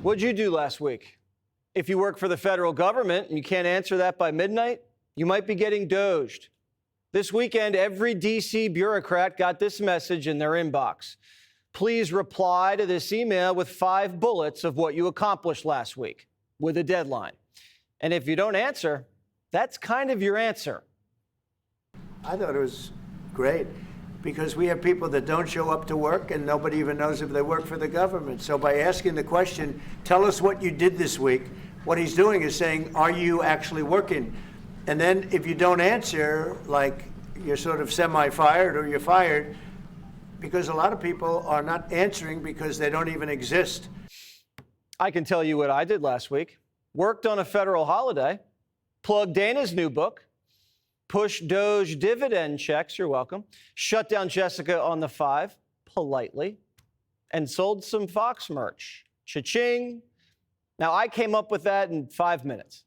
What'd you do last week? If you work for the federal government and you can't answer that by midnight, you might be getting DOGE'd. This weekend, every D.C. bureaucrat got this message in their inbox. Please reply to this email with 5 bullets of what you accomplished last week with a deadline. And if you don't answer, that's kind of your answer. I thought it was great because we have people that don't show up to work and nobody even knows if they work for the government. So by asking the question, tell us what you did this week, what he's doing is saying, are you actually working? And then if you don't answer, like you're sort of semi-fired or you're fired, because a lot of people are not answering because they don't even exist. I can tell you what I did last week. Worked on a federal holiday, plugged Dana's new book, pushed Doge dividend checks, you're welcome, shut down Jessica on the 5, politely, and sold some Fox merch. Cha-ching. Now, I came up with that in 5 minutes.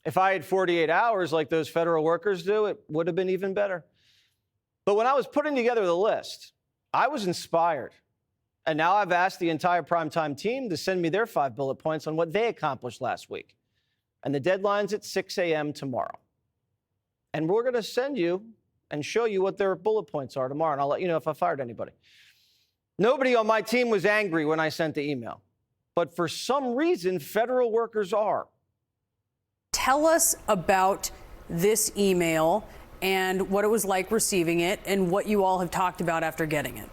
If I had 48 hours like those federal workers do, it would have been even better. But when I was putting together the list, I was inspired. And now I've asked the entire primetime team to send me their 5 bullet points on what they accomplished last week. And the deadline's at 6 a.m. tomorrow. And we're going to send you and show you what their bullet points are tomorrow. And I'll let you know if I fired anybody. Nobody on my team was angry when I sent the email. But for some reason, federal workers are. Tell us about this email and what it was like receiving it and what you all have talked about after getting it.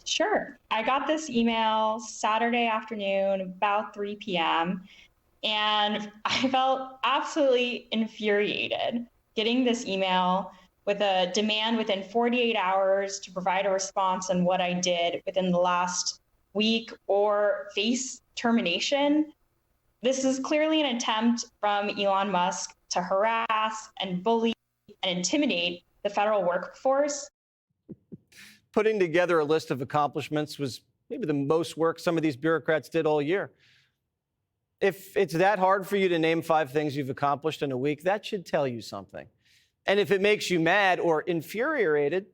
Sure. I got this email Saturday afternoon, about 3 p.m., and I felt absolutely infuriated getting this email with a demand within 48 hours to provide a response on what I did within the last week or face termination. This is clearly an attempt from Elon Musk to harass and bully and intimidate the federal workforce. Putting together a list of accomplishments was maybe the most work some of these bureaucrats did all year. If it's that hard for you to name 5 things you've accomplished in a week, that should tell you something. And if it makes you mad or infuriated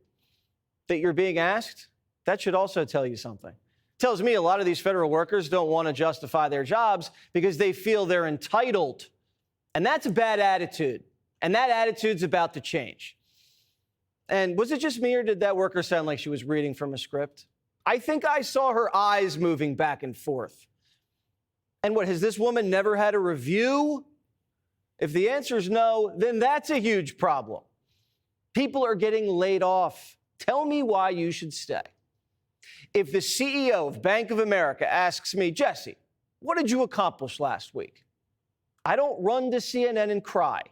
that you're being asked, that should also tell you something. Tells me a lot of these federal workers don't want to justify their jobs because they feel they're entitled. And that's a bad attitude. And that attitude's about to change. And was it just me or did that worker sound like she was reading from a script? I think I saw her eyes moving back and forth. And what, has this woman never had a review? If the answer is no, then that's a huge problem. People are getting laid off. Tell me why you should stay. If the CEO of Bank of America asks me, Jesse, what did you accomplish last week? I don't run to CNN and cry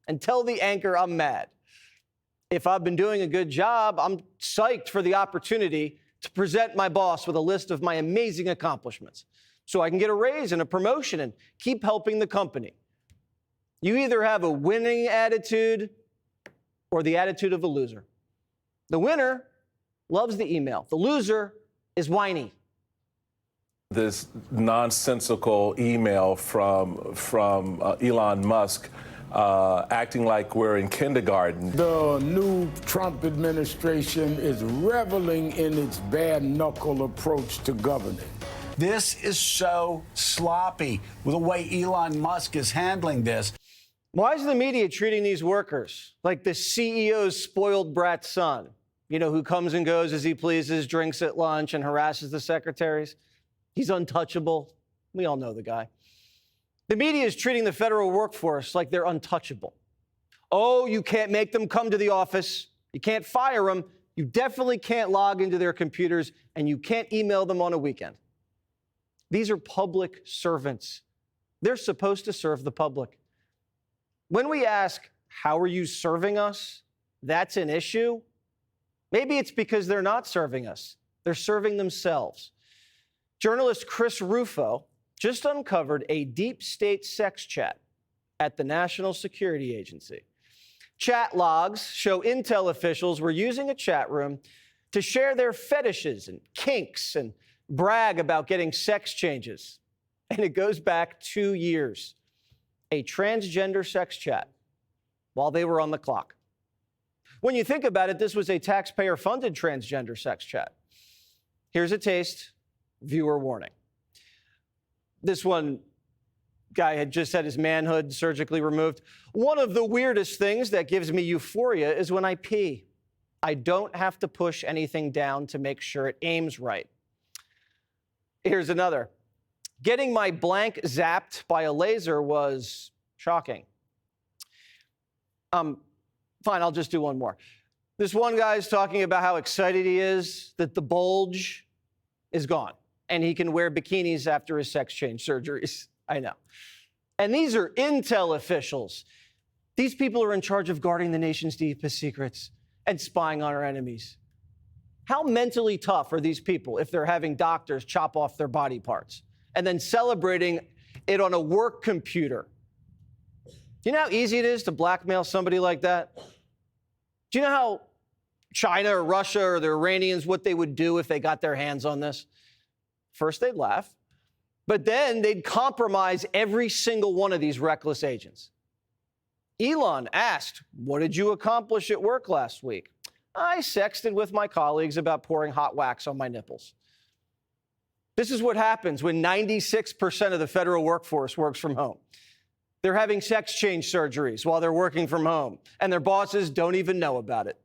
and tell the anchor I'm mad. If I've been doing a good job, I'm psyched for the opportunity to present my boss with a list of my amazing accomplishments so I can get a raise and a promotion and keep helping the company. You either have a winning attitude or the attitude of a loser. The winner loves the email. The loser is whiny. This nonsensical email from Elon Musk acting like we're in kindergarten. The new Trump administration is reveling in its bare-knuckle approach to governing. This is so sloppy with the way Elon Musk is handling this. Why is the media treating these workers like the CEO's spoiled brat son? You know, who comes and goes as he pleases, drinks at lunch, and harasses the secretaries? He's untouchable. We all know the guy. The media is treating the federal workforce like they're untouchable. Oh, you can't make them come to the office. You can't fire them. You definitely can't log into their computers, and you can't email them on a weekend. These are public servants. They're supposed to serve the public. When we ask, how are you serving us? That's an issue. Maybe it's because they're not serving us. They're serving themselves. Journalist Chris Rufo just uncovered a deep state sex chat at the National Security Agency. Chat logs show intel officials were using a chat room to share their fetishes and kinks and brag about getting sex changes. And it goes back 2 years. A transgender sex chat while they were on the clock. When you think about it, this was a taxpayer-funded transgender sex chat. Here's a taste, viewer warning. This one guy had just had his manhood surgically removed. One of the weirdest things that gives me euphoria is when I pee. I don't have to push anything down to make sure it aims right. Here's another. Getting my blank zapped by a laser was shocking. Fine, I'll just do one more. This one guy's talking about how excited he is that the bulge is gone and he can wear bikinis after his sex change surgeries. I know. And these are intel officials. These people are in charge of guarding the nation's deepest secrets and spying on our enemies. How mentally tough are these people if they're having doctors chop off their body parts and then celebrating it on a work computer? Do you know how easy it is to blackmail somebody like that? Do you know how China or Russia or the Iranians, what they would do if they got their hands on this? First, they'd laugh, but then they'd compromise every single one of these reckless agents. Elon asked, "What did you accomplish at work last week?" "I sexted with my colleagues about pouring hot wax on my nipples." This is what happens when 96% of the federal workforce works from home. They're having sex change surgeries while they're working from home, and their bosses don't even know about it.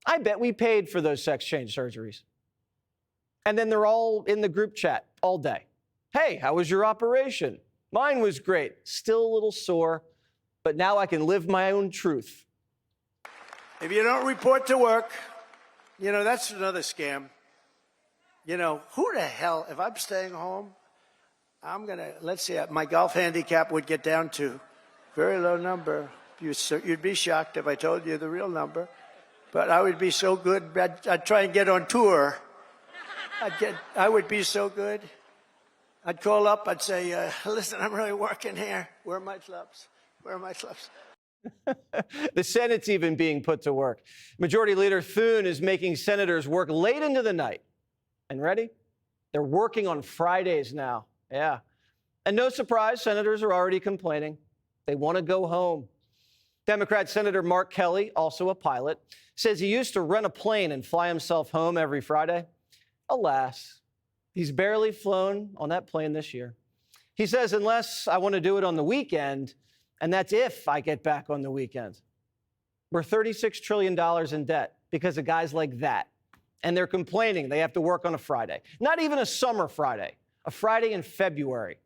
I bet we paid for those sex change surgeries. And then they're all in the group chat all day. "Hey, how was your operation?" "Mine was great. Still a little sore, but now I can live my own truth." If you don't report to work, that's another scam. Who the hell, if I'm staying home, let's see, my golf handicap would get down to very low number. You'd be shocked if I told you the real number. But I would be so good, I'd try and get on tour. I would be so good. I'd call up, I'd say, "Listen, I'm really working here. Where are my clubs? Where are my clubs?" The Senate's even being put to work. Majority Leader Thune is making senators work late into the night. And ready? They're working on Fridays now. Yeah. And no surprise, senators are already complaining. They want to go home. Democrat Senator Mark Kelly, also a pilot, says he used to rent a plane and fly himself home every Friday. Alas, he's barely flown on that plane this year. He says, unless I want to do it on the weekend, and that's if I get back on the weekend. We're $36 trillion in debt because of guys like that. And they're complaining they have to work on a Friday. Not even a summer Friday, a Friday in February.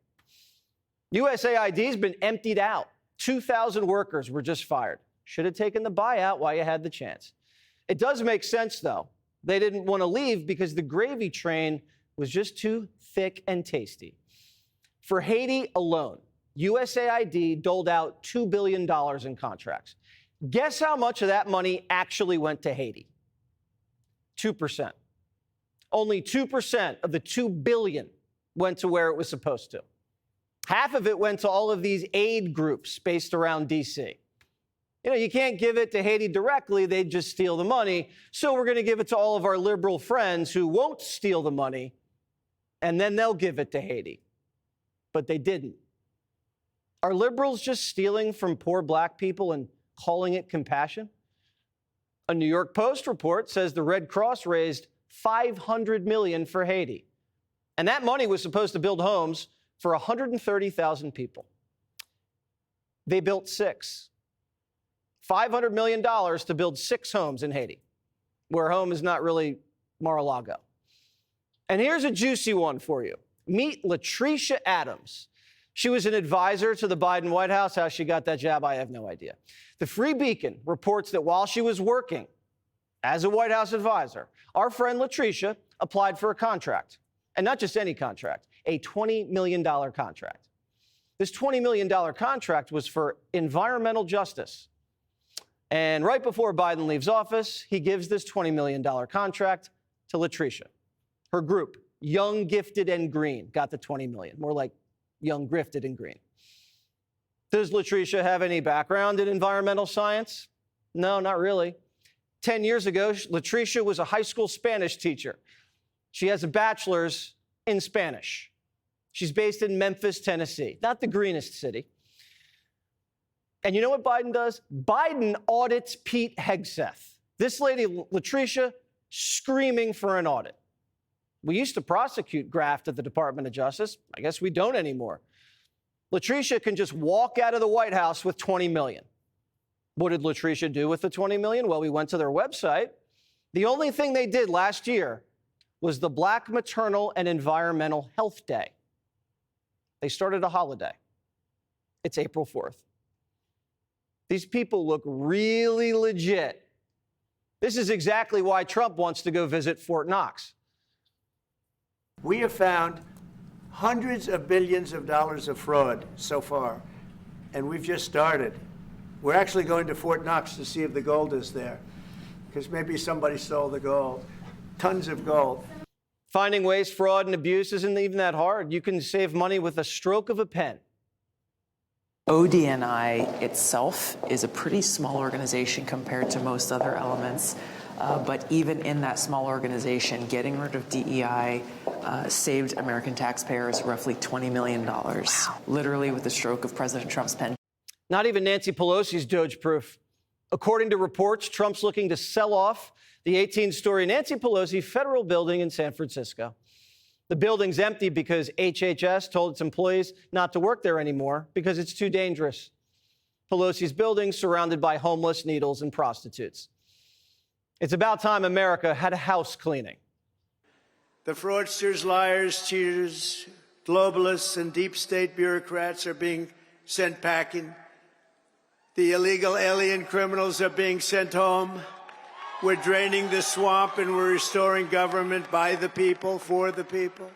USAID's been emptied out. 2,000 workers were just fired. Should have taken the buyout while you had the chance. It does make sense, though. They didn't want to leave because the gravy train was just too thick and tasty. For Haiti alone, USAID doled out $2 billion in contracts. Guess how much of that money actually went to Haiti? 2%. Only 2% of the $2 billion went to where it was supposed to. Half of it went to all of these aid groups based around D.C. You can't give it to Haiti directly. They'd just steal the money. So we're going to give it to all of our liberal friends who won't steal the money, and then they'll give it to Haiti. But they didn't. Are liberals just stealing from poor black people and calling it compassion? A New York Post report says the Red Cross raised $500 million for Haiti. And that money was supposed to build homes for 130,000 people. They built 6. $500 million to build 6 homes in Haiti, where home is not really Mar-a-Lago. And here's a juicy one for you. Meet Latricia Adams. She was an advisor to the Biden White House. How she got that job, I have no idea. The Free Beacon reports that while she was working as a White House advisor, our friend Latricia applied for a contract. And not just any contract, a $20 million contract. This $20 million contract was for environmental justice. And right before Biden leaves office, he gives this $20 million contract to Latricia. Her group, Young, Gifted, and Green, got the $20 million. More like Young, Grifted, and Green. Does Latricia have any background in environmental science? No, not really. 10 years ago, Latricia was a high school Spanish teacher. She has a bachelor's in Spanish. She's based in Memphis, Tennessee, not the greenest city. And you know what Biden does? Biden audits Pete Hegseth. This lady, Latricia, screaming for an audit. We used to prosecute graft at the Department of Justice. I guess we don't anymore. Latricia can just walk out of the White House with $20 million. What did Latricia do with the $20 million? Well, we went to their website. The only thing they did last year was the Black Maternal and Environmental Health Day. They started a holiday. It's April 4th. These people look really legit. This is exactly why Trump wants to go visit Fort Knox. We have found hundreds of billions of dollars of fraud so far, and we've just started. We're actually going to Fort Knox to see if the gold is there, because maybe somebody stole the gold. Tons of gold. Finding waste, fraud, and abuse isn't even that hard. You can save money with a stroke of a pen. ODNI itself is a pretty small organization compared to most other elements. But even in that small organization, getting rid of DEI saved American taxpayers roughly $20 million, literally with the stroke of President Trump's pen. Not even Nancy Pelosi's Doge-proof. According to reports, Trump's looking to sell off the 18-story Nancy Pelosi federal building in San Francisco. The building's empty because HHS told its employees not to work there anymore because it's too dangerous. Pelosi's building surrounded by homeless, needles, and prostitutes. It's about time America had a house cleaning. The fraudsters, liars, cheaters, globalists, and deep state bureaucrats are being sent packing. The illegal alien criminals are being sent home. We're draining the swamp and we're restoring government by the people, for the people.